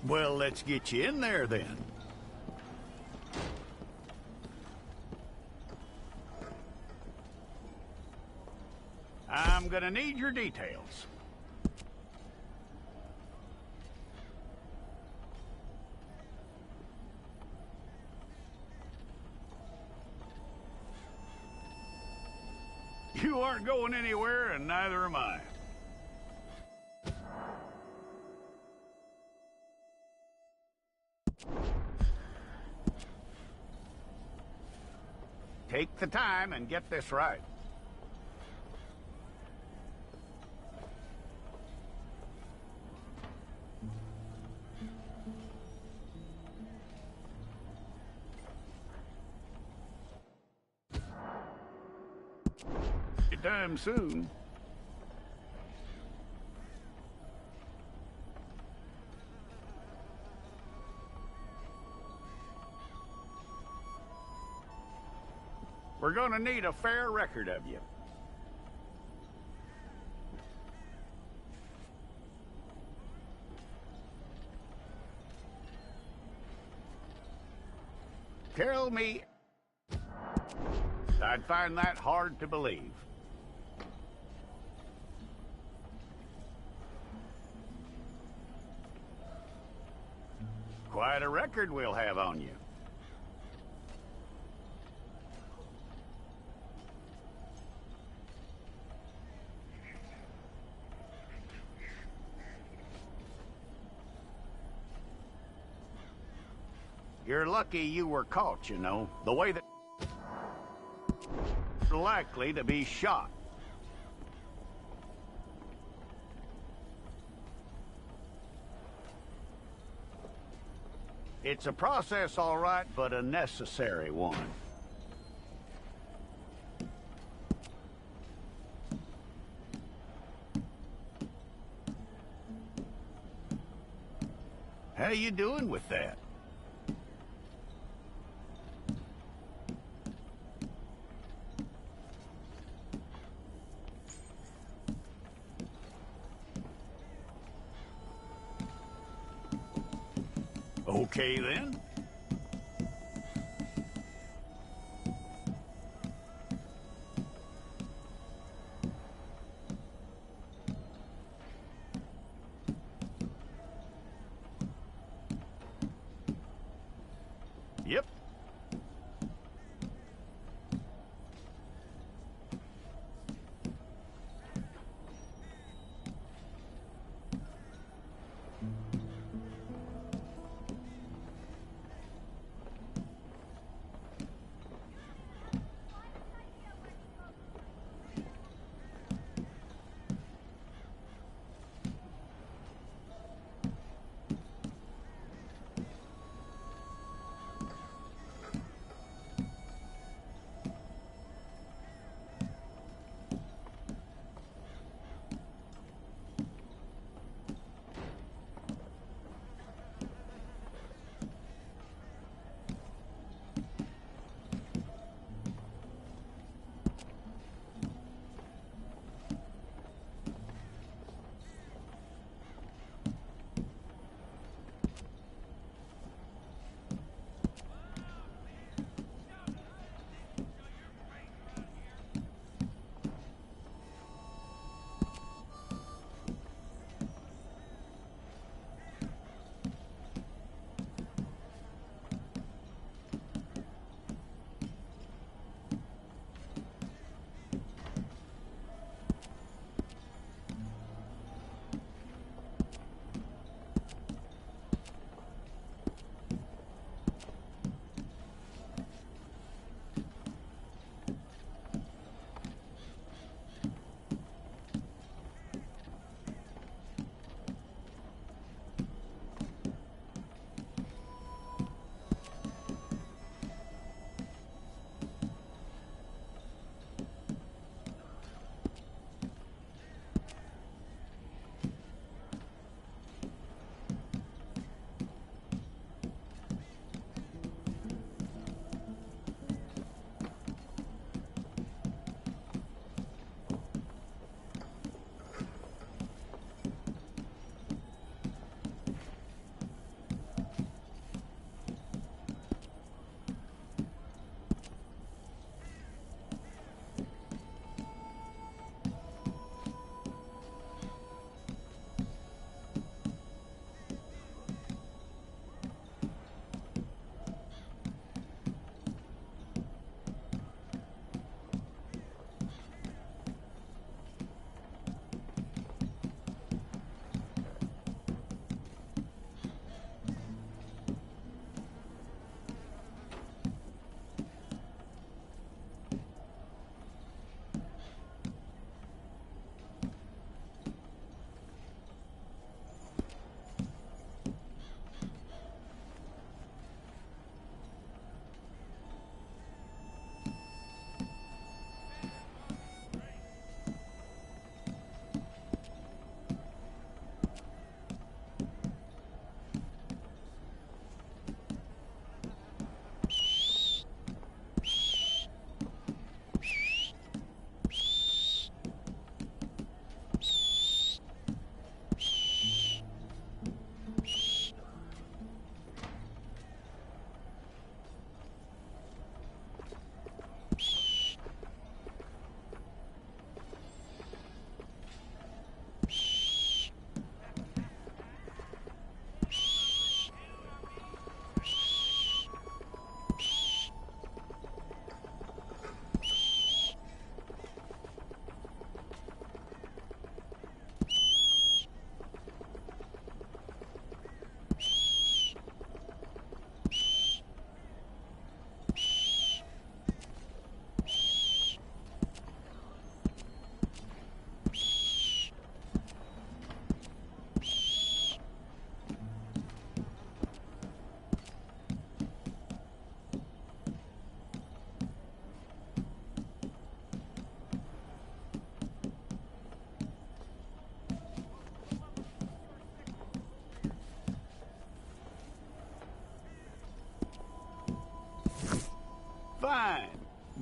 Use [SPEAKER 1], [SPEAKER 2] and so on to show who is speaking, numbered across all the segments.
[SPEAKER 1] Well, let's get you in there then. I'm gonna need your details. You aren't going anywhere, and neither am I. Take the time and get this right. Your time soon. We're gonna need a fair record of you. Tell me... I'd find that hard to believe. Quite a record we'll have on you. You're lucky you were caught, you know. The way that... likely to be shot. It's a process, all right, but a necessary one. How you doing with that? Okay, then. Yep.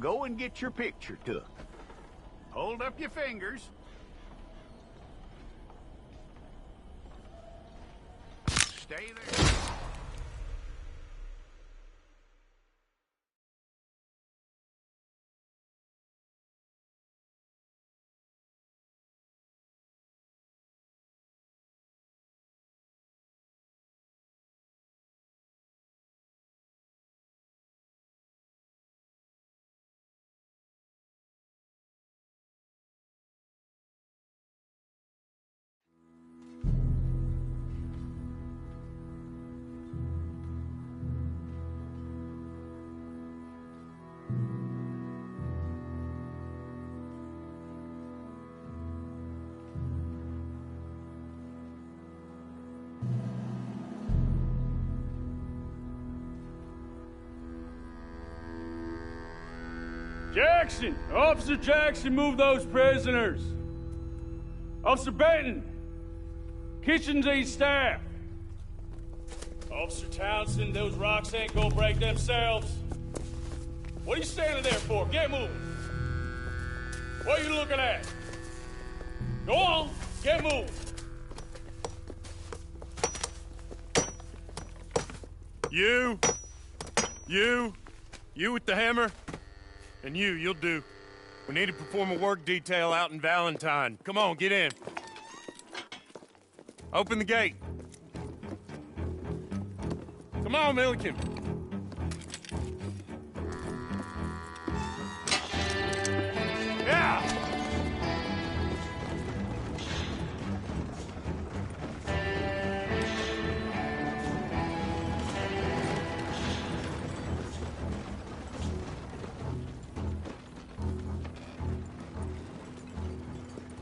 [SPEAKER 1] go and get your picture took. Hold up your fingers. Stay there.
[SPEAKER 2] Jackson! Officer Jackson, move those prisoners! Officer Benton! Kitchens aid staff! Officer Townsend, those rocks ain't gonna break themselves. What are you standing there for? Get moving! What are you looking at? Go on, get moving!
[SPEAKER 3] You with the hammer? And you'll do. We need to perform a work detail out in Valentine. Come on, get in. Open the gate. Come on, Milliken. Yeah!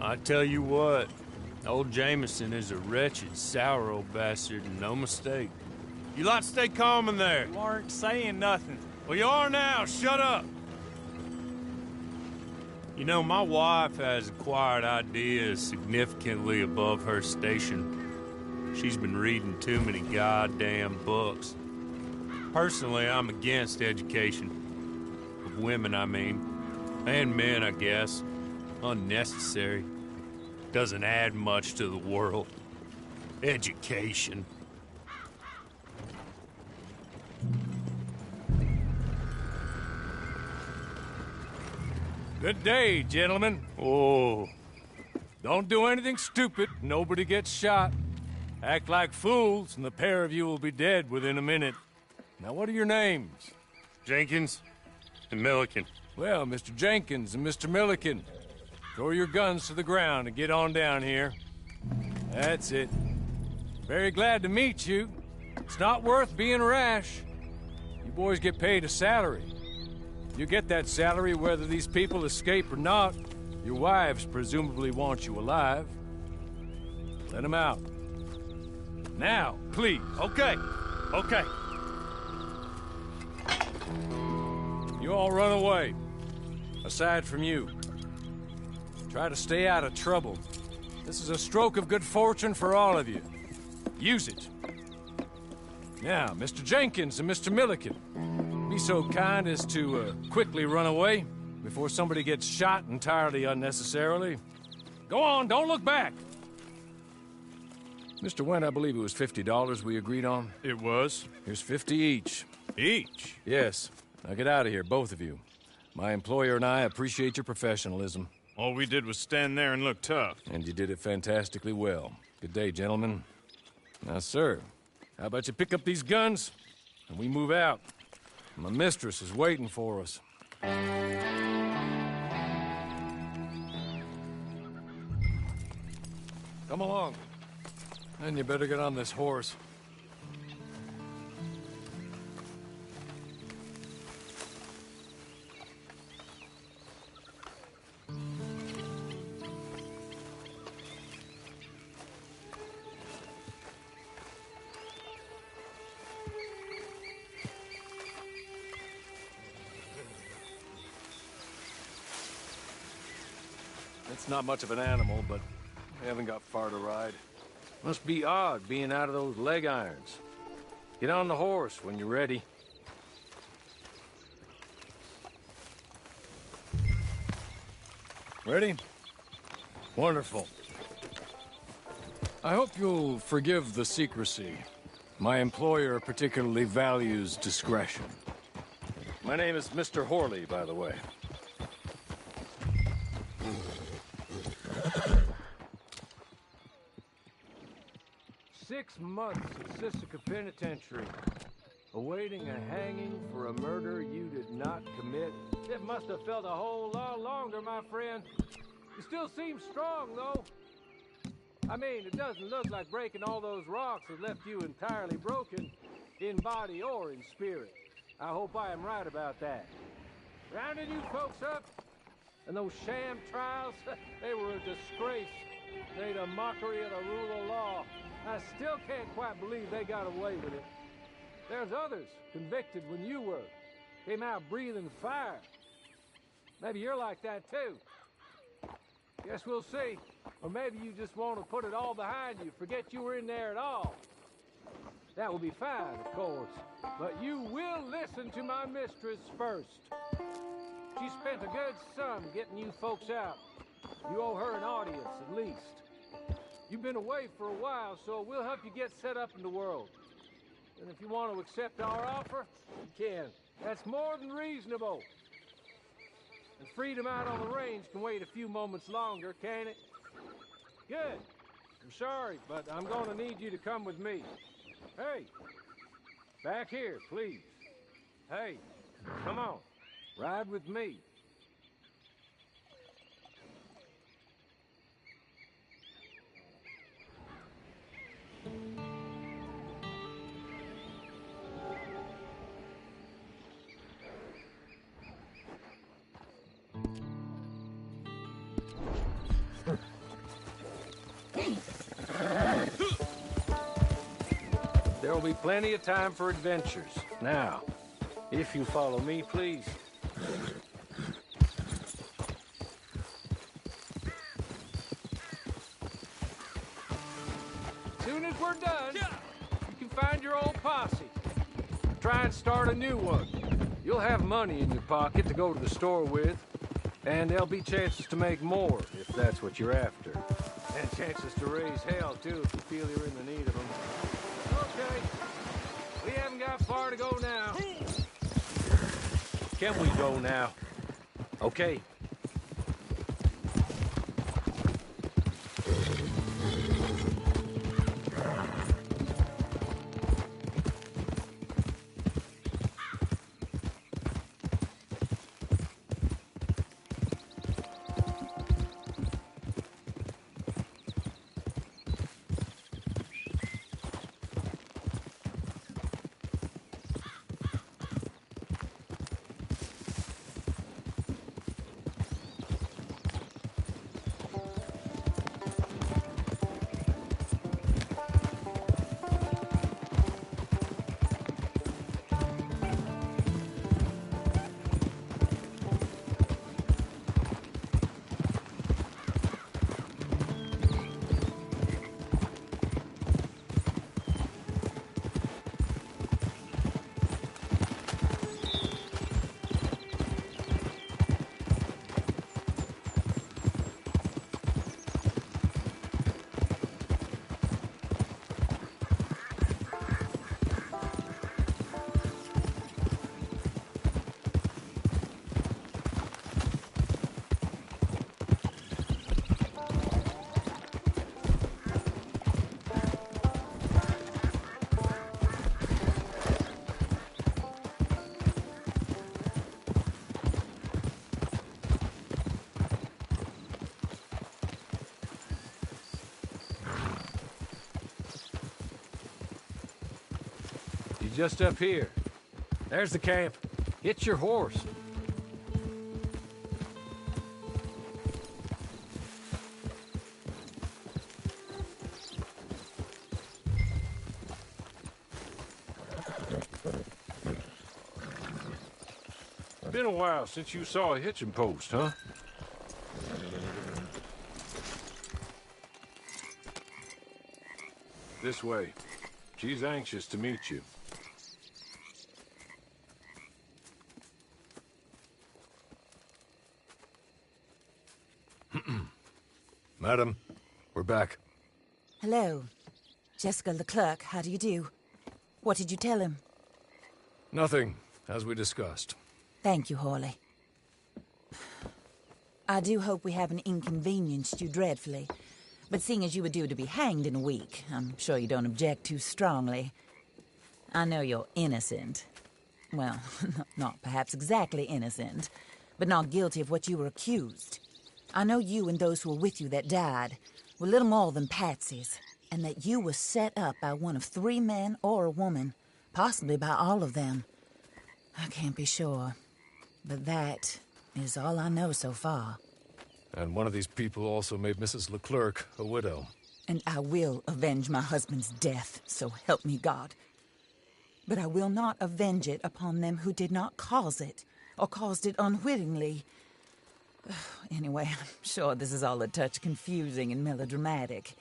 [SPEAKER 3] I tell you what, old Jameson is a wretched, sour old bastard, and no mistake. You lot stay calm in there.
[SPEAKER 4] You aren't saying nothing.
[SPEAKER 3] Well, you are now. Shut up. You know, my wife has acquired ideas significantly above her station. She's been reading too many goddamn books. Personally, I'm against education. Of women, I mean. And men, I guess. Unnecessary. Doesn't add much to the world. Education.
[SPEAKER 4] Good day, gentlemen.
[SPEAKER 3] Oh.
[SPEAKER 4] Don't do anything stupid. Nobody gets shot. Act like fools, and the pair of you will be dead within a minute. Now, what are your names?
[SPEAKER 3] Jenkins and Milliken.
[SPEAKER 4] Well, Mr. Jenkins and Mr. Milliken, throw your guns to the ground and get on down here. That's it. Very glad to meet you. It's not worth being rash. You boys get paid a salary. You get that salary whether these people escape or not. Your wives presumably want you alive. Let them out. Now, please.
[SPEAKER 3] Okay.
[SPEAKER 4] You all run away. Aside from you. Try to stay out of trouble. This is a stroke of good fortune for all of you. Use it. Now, Mr. Jenkins and Mr. Milliken, be so kind as to quickly run away before somebody gets shot entirely unnecessarily. Go on, don't look back. Mr. Wendt, I believe it was $50 we agreed on.
[SPEAKER 3] It was.
[SPEAKER 4] Here's 50 each.
[SPEAKER 3] Each?
[SPEAKER 4] Yes. Now get out of here, both of you. My employer and I appreciate your professionalism.
[SPEAKER 3] All we did was stand there and look tough.
[SPEAKER 4] And you did it fantastically well. Good day, gentlemen. Now, sir, how about you pick up these guns and we move out? My mistress is waiting for us. Come along. And you better get on this horse. It's not much of an animal, but we haven't got far to ride. Must be odd being out of those leg irons. Get on the horse when you're ready. Ready? Wonderful. I hope you'll forgive the secrecy. My employer particularly values discretion. My name is Mr. Horley, by the way. 6 months at Sisika Penitentiary, awaiting a hanging for a murder you did not commit. It must have felt a whole lot longer, my friend. You still seem strong, though. I mean, it doesn't look like breaking all those rocks has left you entirely broken, in body or in spirit. I hope I am right about that. Rounding you folks up, and those sham trials, they were a disgrace. Made a mockery of the rule of law. I still can't quite believe they got away with it. There's others convicted when you were. Came out breathing fire. Maybe you're like that too. Guess we'll see. Or maybe you just want to put it all behind you, forget you were in there at all. That will be fine, of course. But you will listen to my mistress first. She spent a good sum getting you folks out. You owe her an audience, at least. You've been away for a while, so we'll help you get set up in the world. And if you want to accept our offer, you can. That's more than reasonable. And freedom out on the range can wait a few moments longer, can't it? Good. I'm sorry, but I'm going to need you to come with me. Hey, back here, please. Hey, come on. Ride with me. There will be plenty of time for adventures. Now, if you follow me, please. As soon as we're done, you can find your old posse. Try and start a new one. You'll have money in your pocket to go to the store with, and there'll be chances to make more, if that's what you're after. And chances to raise hell, too, if you feel you're in the need of them. Okay. We haven't got far to go now. Can we go now? Okay. Just up here. There's the camp. Get your horse. Been a while since you saw a hitching post, huh? This way. She's anxious to meet you. Madam, we're back.
[SPEAKER 5] Hello. Jessica Leclerc, how do you do? What did you tell him?
[SPEAKER 4] Nothing, as we discussed.
[SPEAKER 5] Thank you, Hawley. I do hope we haven't inconvenienced you dreadfully. But seeing as you were due to be hanged in a week, I'm sure you don't object too strongly. I know you're innocent. Well, not perhaps exactly innocent, but not guilty of what you were accused. I know you and those who were with you that died were little more than patsies, and that you were set up by one of 3 men or a woman, possibly by all of them. I can't be sure, but that is all I know so far.
[SPEAKER 4] And one of these people also made Mrs. Leclerc a widow.
[SPEAKER 5] And I will avenge my husband's death, so help me God. But I will not avenge it upon them who did not cause it, or caused it unwittingly. Anyway, I'm sure this is all a touch confusing and melodramatic.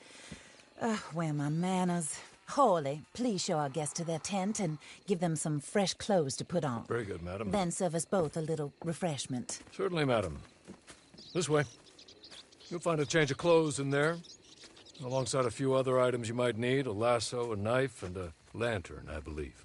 [SPEAKER 5] Where are my manners? Hawley, please show our guests to their tent and give them some fresh clothes to put on.
[SPEAKER 4] Very good, madam.
[SPEAKER 5] Then serve us both a little refreshment.
[SPEAKER 4] Certainly, madam. This way. You'll find a change of clothes in there, alongside a few other items you might need, a lasso, a knife, and a lantern, I believe.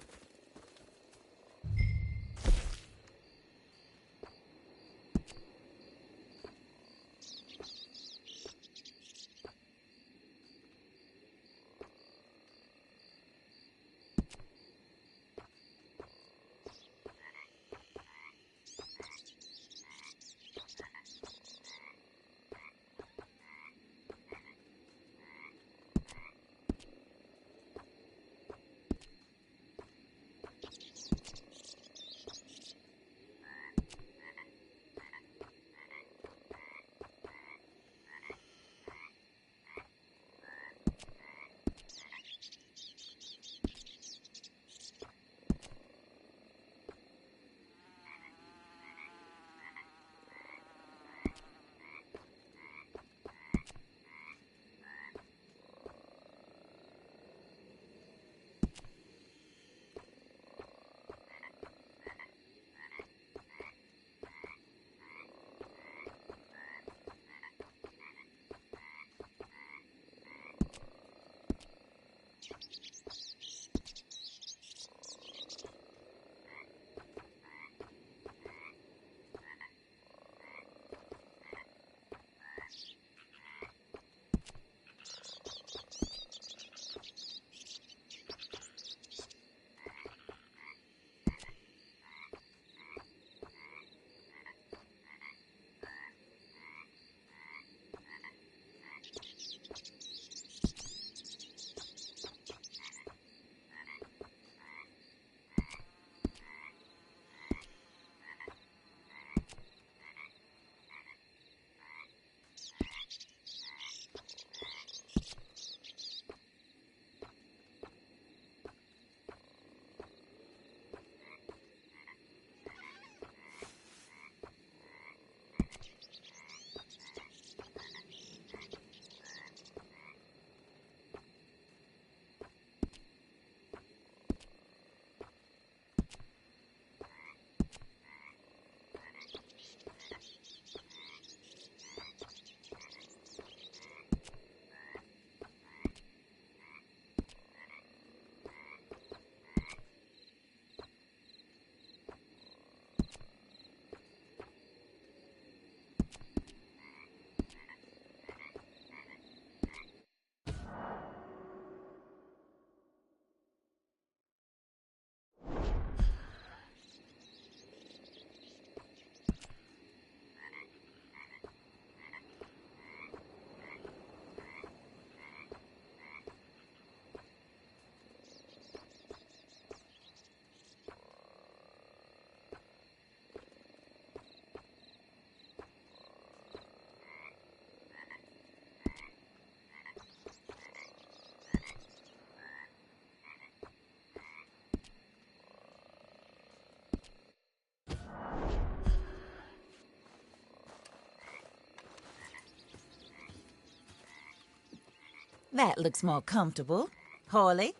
[SPEAKER 5] That looks more comfortable. Hawley?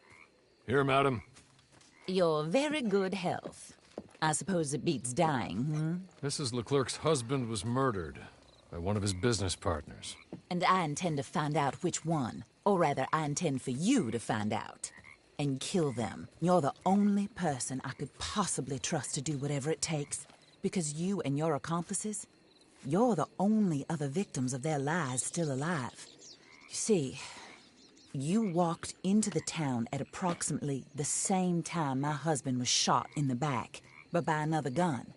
[SPEAKER 4] Here, madam.
[SPEAKER 5] Your very good health. I suppose it beats dying, hmm?
[SPEAKER 4] Mrs. Leclerc's husband was murdered by one of his business partners.
[SPEAKER 5] And I intend to find out which one. Or rather, I intend for you to find out. And kill them. You're the only person I could possibly trust to do whatever it takes. Because you and your accomplices, you're the only other victims of their lies still alive. You see, you walked into the town at approximately the same time my husband was shot in the back, but by another gun,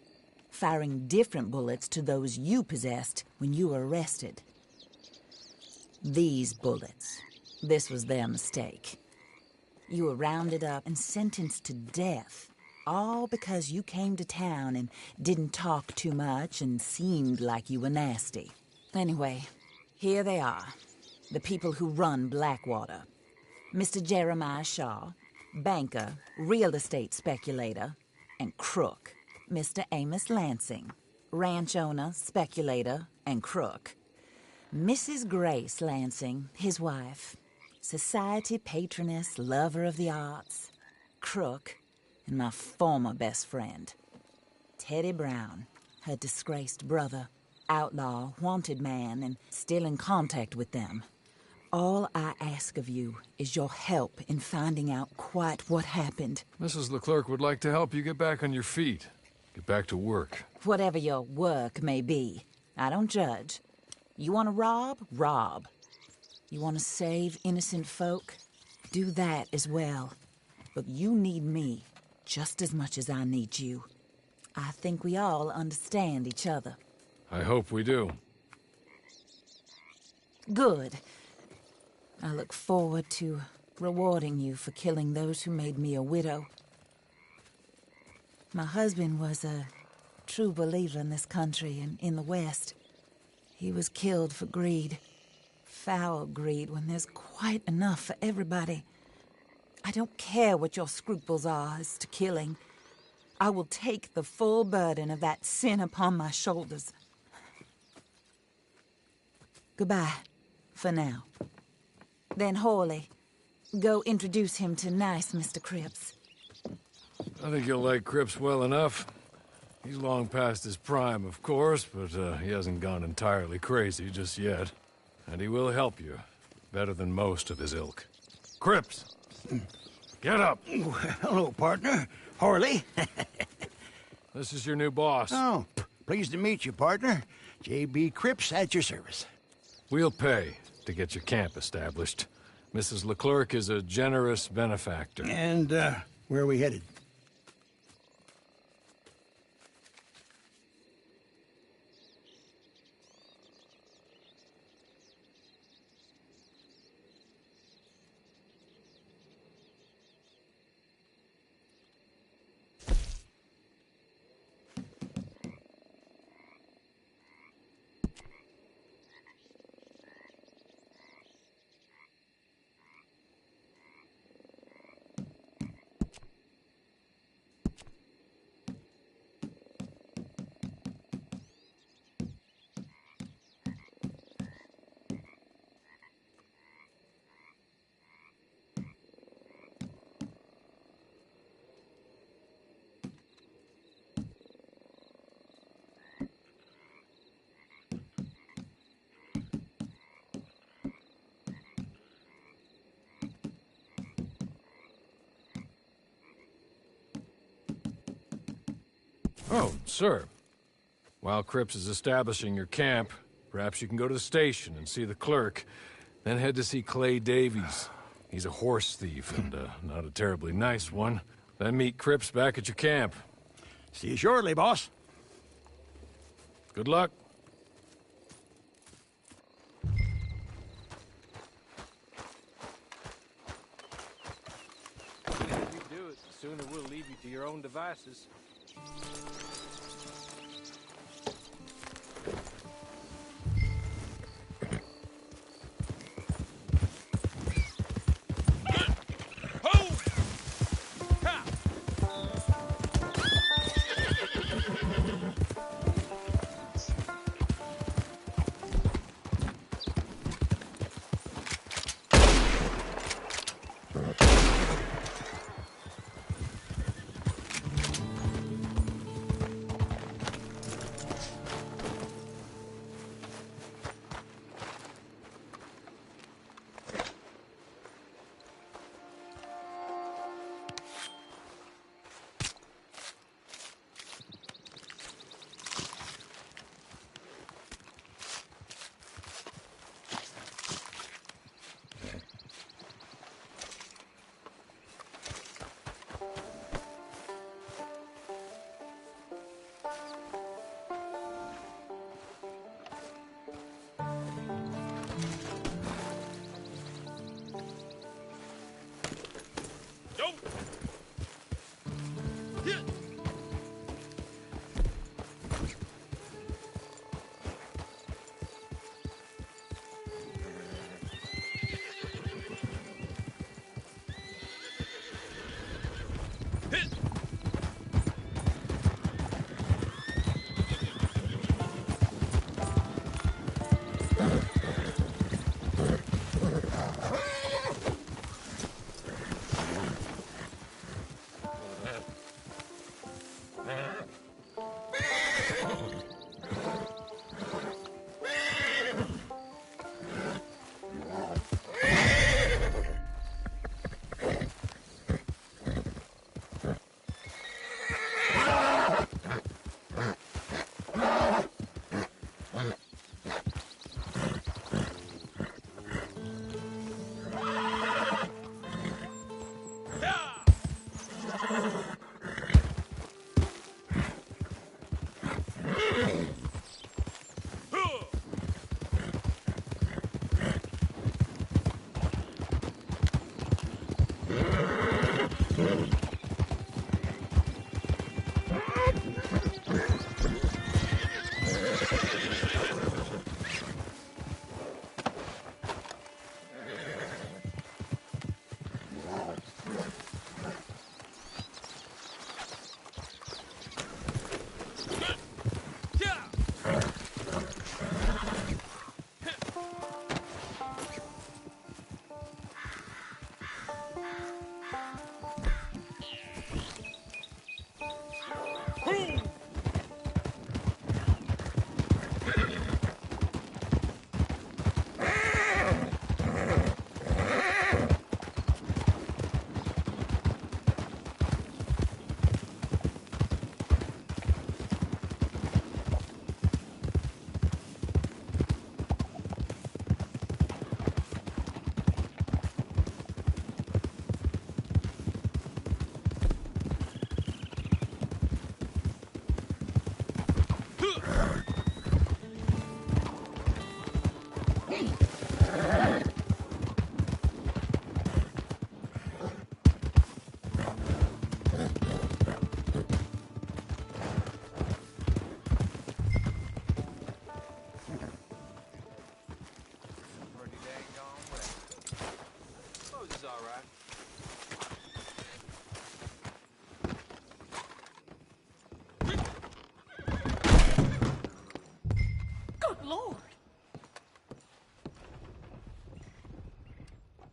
[SPEAKER 5] firing different bullets to those you possessed when you were arrested. These bullets, this was their mistake. You were rounded up and sentenced to death, all because you came to town and didn't talk too much and seemed like you were nasty. Anyway, here they are, the people who run Blackwater. Mr. Jeremiah Shaw, banker, real estate speculator, and crook. Mr. Amos Lansing, ranch owner, speculator, and crook. Mrs. Grace Lansing, his wife, society patroness, lover of the arts, crook, and my former best friend, Teddy Brown, her disgraced brother, outlaw, wanted man, and still in contact with them. All I ask of you is your help in finding out quite what happened.
[SPEAKER 4] Mrs. Leclerc would like to help you get back on your feet. Get back to work.
[SPEAKER 5] Whatever your work may be, I don't judge. You want to rob? Rob. You want to save innocent folk? Do that as well. But you need me just as much as I need you. I think we all understand each other.
[SPEAKER 4] I hope we do.
[SPEAKER 5] Good. I look forward to rewarding you for killing those who made me a widow. My husband was a true believer in this country and in the West. He was killed for greed. Foul greed when there's quite enough for everybody. I don't care what your scruples are as to killing. I will take the full burden of that sin upon my shoulders. Goodbye, for now. Then Hawley, go introduce him to nice Mr. Cripps.
[SPEAKER 4] I think you'll like Cripps well enough. He's long past his prime, of course, but he hasn't gone entirely crazy just yet. And he will help you, better than most of his ilk. Cripps! Get up!
[SPEAKER 6] Hello, partner. Hawley.
[SPEAKER 4] This is your new boss.
[SPEAKER 6] Oh, pleased to meet you, partner. J.B. Cripps at your service.
[SPEAKER 4] We'll pay to get your camp established. Mrs. Leclerc is a generous benefactor.
[SPEAKER 6] And, where are we headed?
[SPEAKER 4] Oh, sir. While Cripps is establishing your camp, perhaps you can go to the station and see the clerk, then head to see Clay Davies. He's a horse thief, and not a terribly nice one. Then meet Cripps back at your camp.
[SPEAKER 6] See you shortly, boss.
[SPEAKER 4] Good luck.
[SPEAKER 7] The sooner you do it, the sooner we'll leave you to your own devices.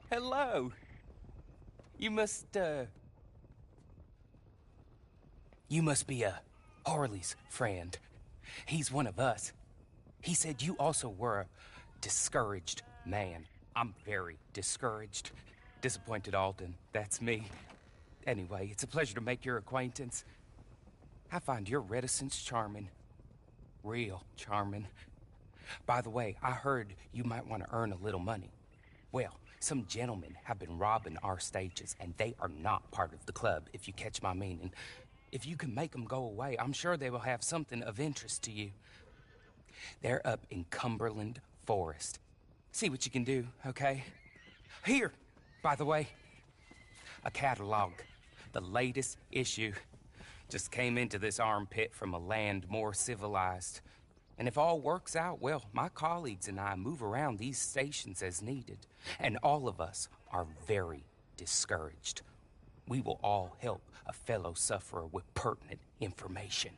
[SPEAKER 8] Hello. You must be Harley's friend. He's one of us. He said you also were a discouraged man. I'm very discouraged. Disappointed Alden, that's me. Anyway, it's a pleasure to make your acquaintance. I find your reticence charming. Real charming. By the way, I heard you might want to earn a little money. Well, some gentlemen have been robbing our stages, and they are not part of the club, if you catch my meaning. If you can make them go away, I'm sure they will have something of interest to you. They're up in Cumberland Forest. See what you can do, okay? Here, by the way, a catalog. The latest issue. Just came into this armpit from a land more civilized. And if all works out, well, my colleagues and I move around these stations as needed. And all of us are very discouraged. We will all help a fellow sufferer with pertinent information.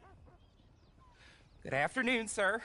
[SPEAKER 8] Good afternoon, sir.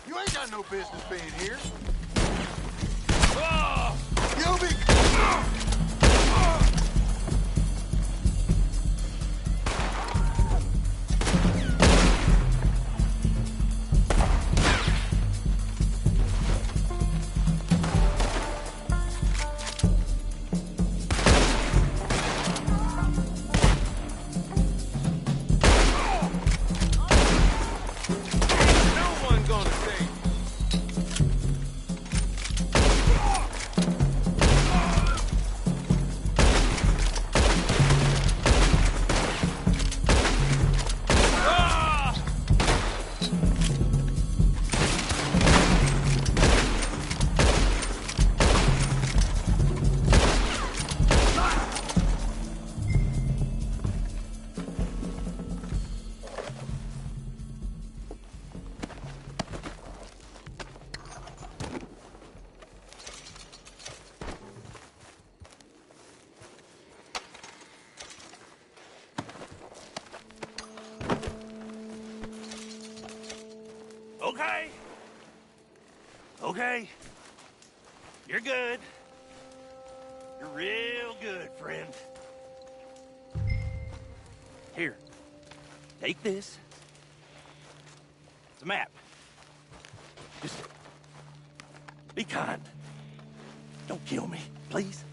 [SPEAKER 9] You ain't got no business being here.
[SPEAKER 2] Ah!
[SPEAKER 9] You'll be...
[SPEAKER 10] Okay. Okay. You're good. You're real good, friend. Here. Take this. It's a map. Just be kind. Don't kill me, please.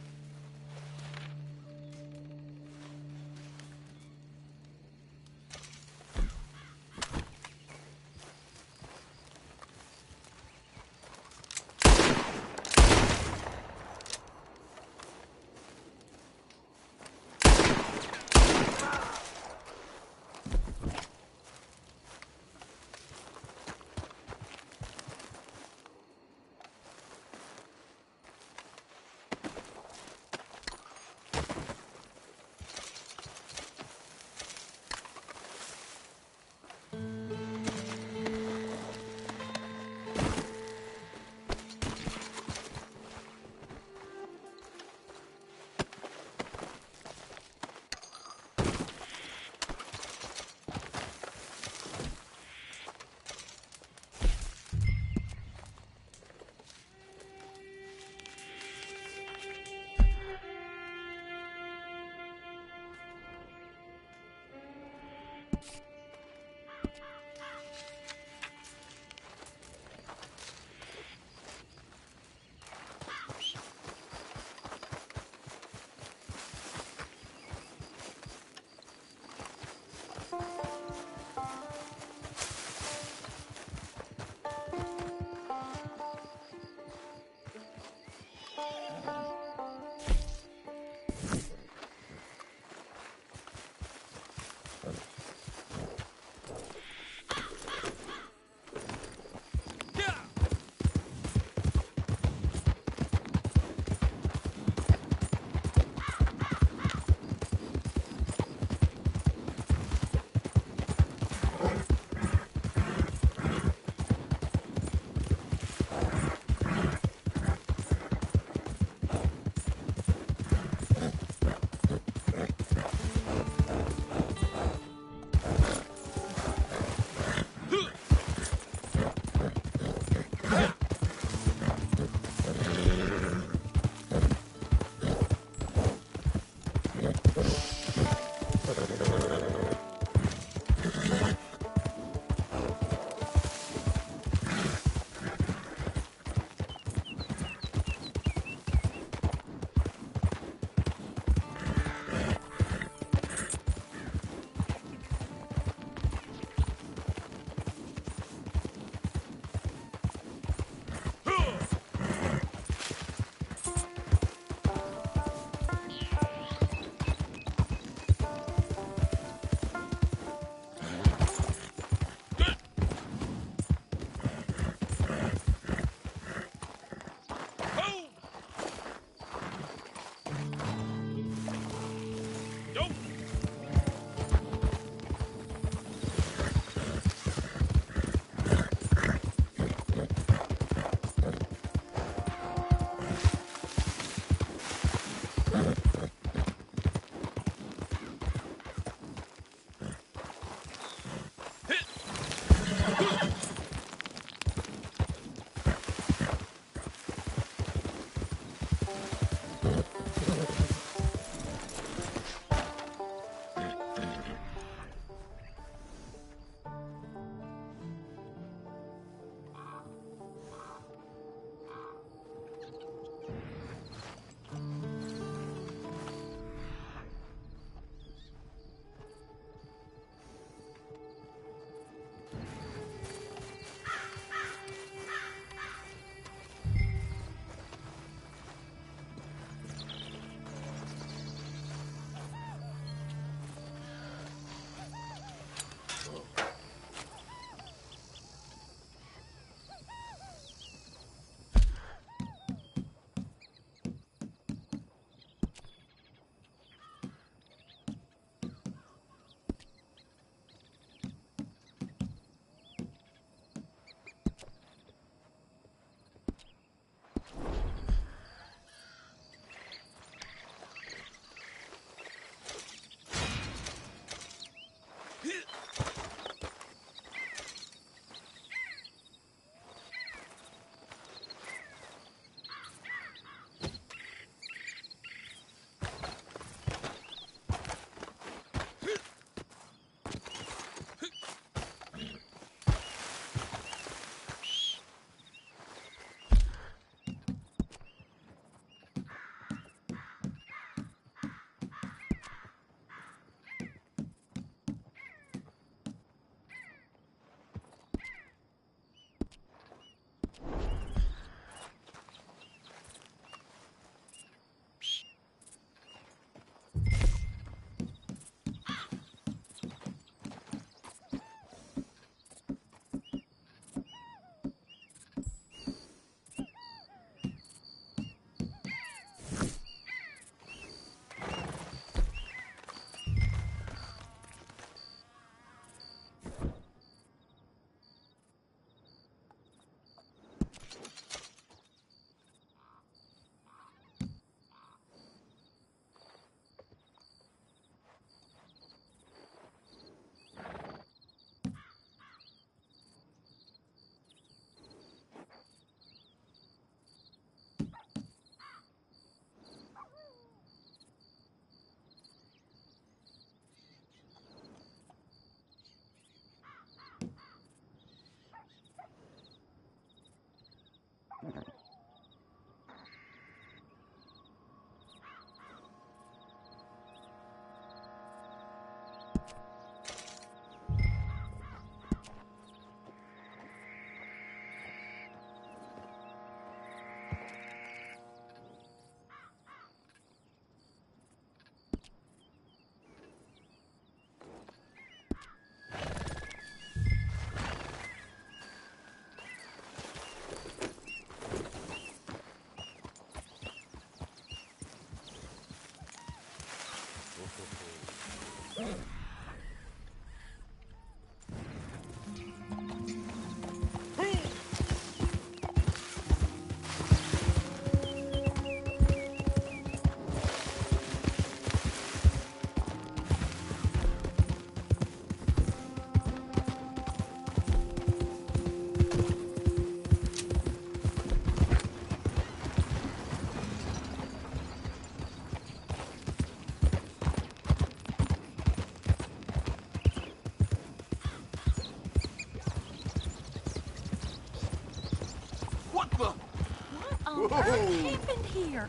[SPEAKER 11] What happened here?